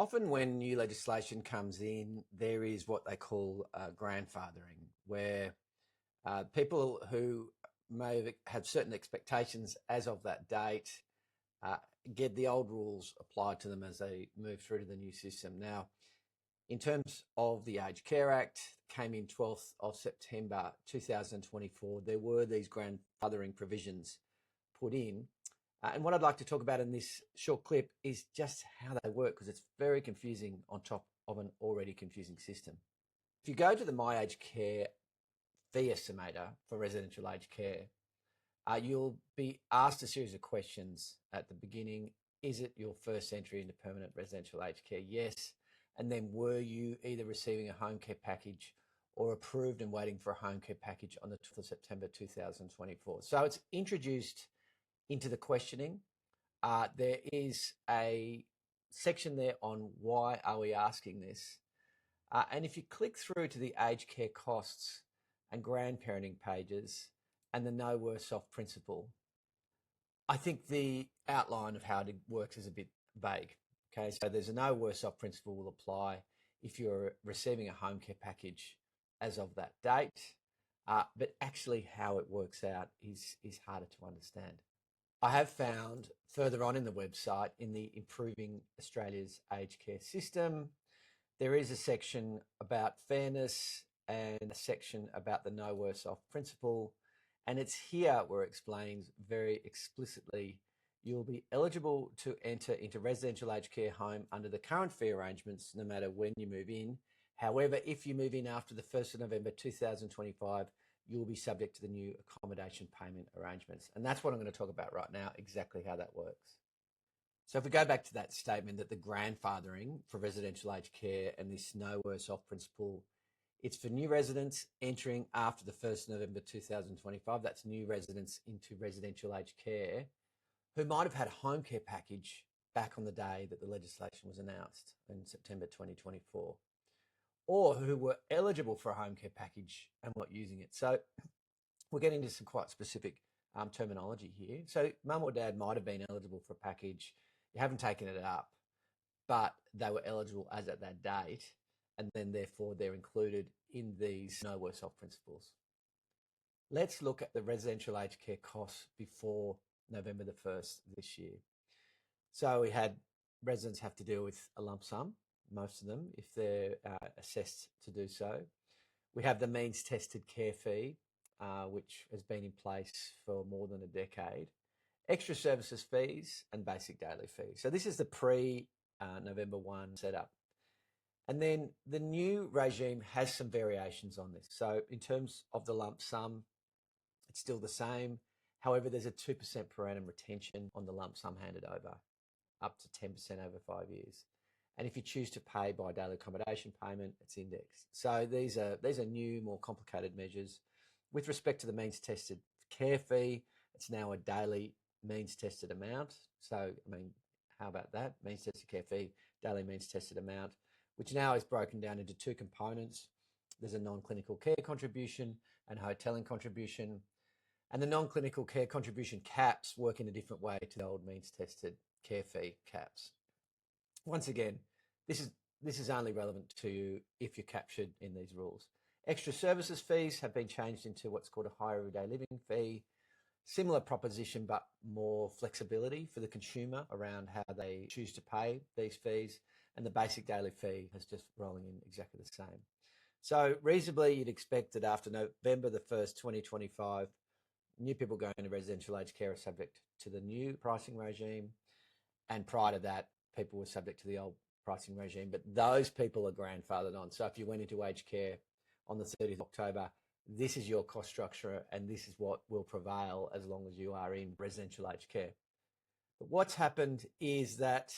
Often, when new legislation comes in, there is what they call grandfathering, where people who may have certain expectations as of that date uh, get the old rules applied to them as they move through to the new system. Now, in terms of the Aged Care Act, came in 12th of September 2024, there were these grandfathering provisions put in. And what I'd like to talk about in this short clip is just how they work, because it's very confusing on top of an already confusing system. If you go to the My Aged Care fee estimator for residential aged care, you'll be asked a series of questions at the beginning. Is it your first entry into permanent residential aged care? Yes. And then, were you either receiving a home care package or approved and waiting for a home care package on the 12th of September 2024? So it's introduced into the questioning. There is a section there on why are we asking this. And if you click through to the aged care costs and grandparenting pages and the no worse off principle, I think the outline of how it works is a bit vague. Okay, so there's a no worse off principle will apply if you're receiving a home care package as of that date. But actually how it works out is harder to understand. I have found further on in the website, in the Improving Australia's Aged Care System, there is a section about fairness and a section about the no worse off principle. And it's here where it explains very explicitly you'll be eligible to enter into residential aged care home under the current fee arrangements no matter when you move in. However, if you move in after the 1st of November 2025, you'll be subject to the new accommodation payment arrangements. And that's what I'm going to talk about right now, exactly how that works. So if we go back to that statement that the grandfathering for residential aged care and this no worse off principle, it's for new residents entering after the 1st of November 2025. That's new residents into residential aged care who might have had a home care package back on the day that the legislation was announced in September 2024, or who were eligible for a home care package and weren't using it. So we're getting into some quite specific terminology here. So mum or dad might have been eligible for a package. You haven't taken it up, but they were eligible as at that date, and then therefore they're included in these no worse off principles. Let's look at the residential aged care costs before November the 1st this year. So we had residents have to deal with a lump sum, most of them, if they're assessed to do so. We have the means tested care fee, which has been in place for more than a decade. Extra services fees and basic daily fees. So this is the pre-November 1 setup. And then the new regime has some variations on this. So in terms of the lump sum, it's still the same. However, there's a 2% per annum retention on the lump sum handed over, up to 10% over 5 years. And if you choose to pay by daily accommodation payment, it's indexed. So these are new, more complicated measures. With respect to the means tested care fee, it's now a daily means tested amount. So, I mean, how about that? Means tested care fee, daily means tested amount, which now is broken down into two components. There's a non-clinical care contribution and hotelling contribution. And the non-clinical care contribution caps work in a different way to the old means tested care fee caps. Once again, this is only relevant to you if you're captured in these rules. Extra services fees have been changed into what's called a higher everyday living fee. Similar proposition, but more flexibility for the consumer around how they choose to pay these fees. And the basic daily fee is just rolling in exactly the same. So reasonably, you'd expect that after November the 1st, 2025, new people going into residential aged care are subject to the new pricing regime. And prior to that, people were subject to the old pricing regime, but those people are grandfathered on. So if you went into aged care on the 30th of October, this is your cost structure and this is what will prevail as long as you are in residential aged care. But what's happened is that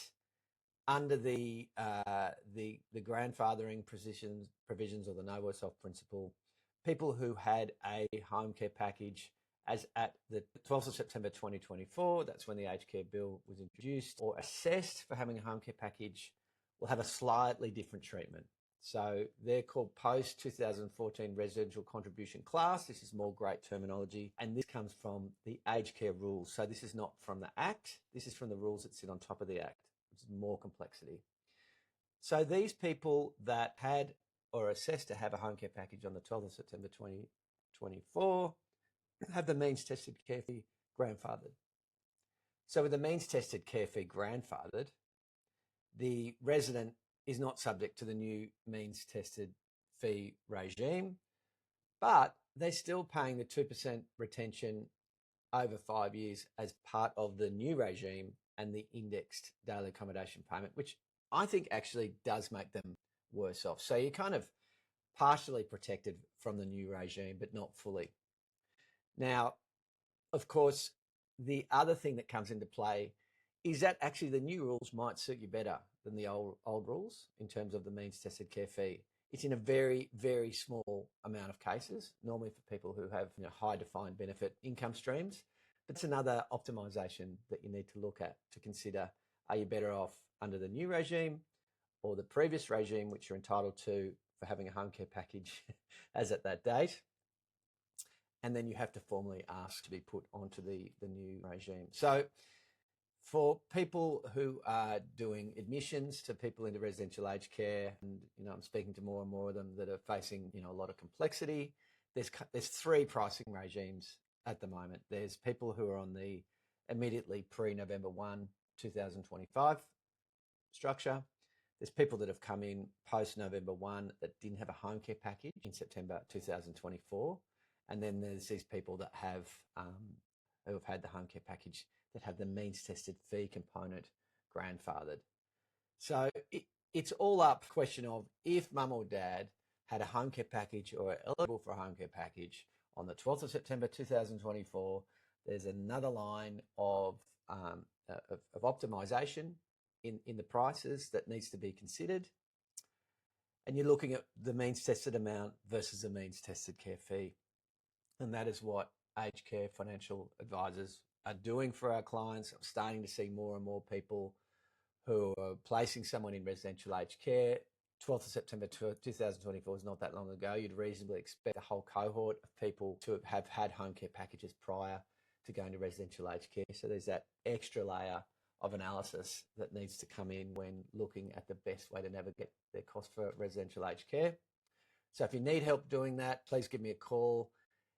under the grandfathering provisions or the no worse off principle, people who had a home care package as at the 12th of September 2024, that's when the aged care bill was introduced, or assessed for having a home care package, will have a slightly different treatment. So they're called post-2014 residential contribution class. This is more great terminology. And this comes from the aged care rules. So this is not from the Act. This is from the rules that sit on top of the Act, which is more complexity. So these people that had or are assessed to have a home care package on the 12th of September 2024 have the means tested care fee grandfathered. So with the means tested care fee grandfathered, the resident is not subject to the new means tested fee regime, but they're still paying the 2% retention over 5 years as part of the new regime and the indexed daily accommodation payment, which I think actually does make them worse off. So you're kind of partially protected from the new regime, but not fully. Now, of course, the other thing that comes into play is that actually the new rules might suit you better than the old rules in terms of the means tested care fee. It's in a very, very small amount of cases, normally for people who have high defined benefit income streams. But it's another optimization that you need to look at to consider, are you better off under the new regime or the previous regime, which you're entitled to for having a home care package as at that date? And then you have to formally ask to be put onto the new regime. So for people who are doing admissions to people into residential aged care, and I'm speaking to more and more of them that are facing a lot of complexity, there's three pricing regimes at the moment. There's people who are on the immediately pre-November 1, 2025 structure. There's people that have come in post-November 1 that didn't have a home care package in September 2024. And then there's these people that who have had the home care package that have the means tested fee component grandfathered. So it's all up question of if mum or dad had a home care package or are eligible for a home care package on the 12th of September 2024, there's another line of optimization in the prices that needs to be considered. And you're looking at the means tested amount versus the means tested care fee. And that is what aged care financial advisors are doing for our clients. I'm starting to see more and more people who are placing someone in residential aged care. 12th of September 2024 is not that long ago. You'd reasonably expect a whole cohort of people to have had home care packages prior to going to residential aged care. So there's that extra layer of analysis that needs to come in when looking at the best way to navigate their cost for residential aged care. So if you need help doing that, please give me a call.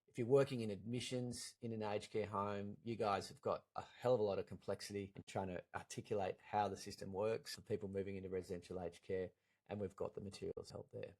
If you're working in admissions in an aged care home, you guys have got a hell of a lot of complexity in trying to articulate how the system works for people moving into residential aged care, and we've got the materials help there.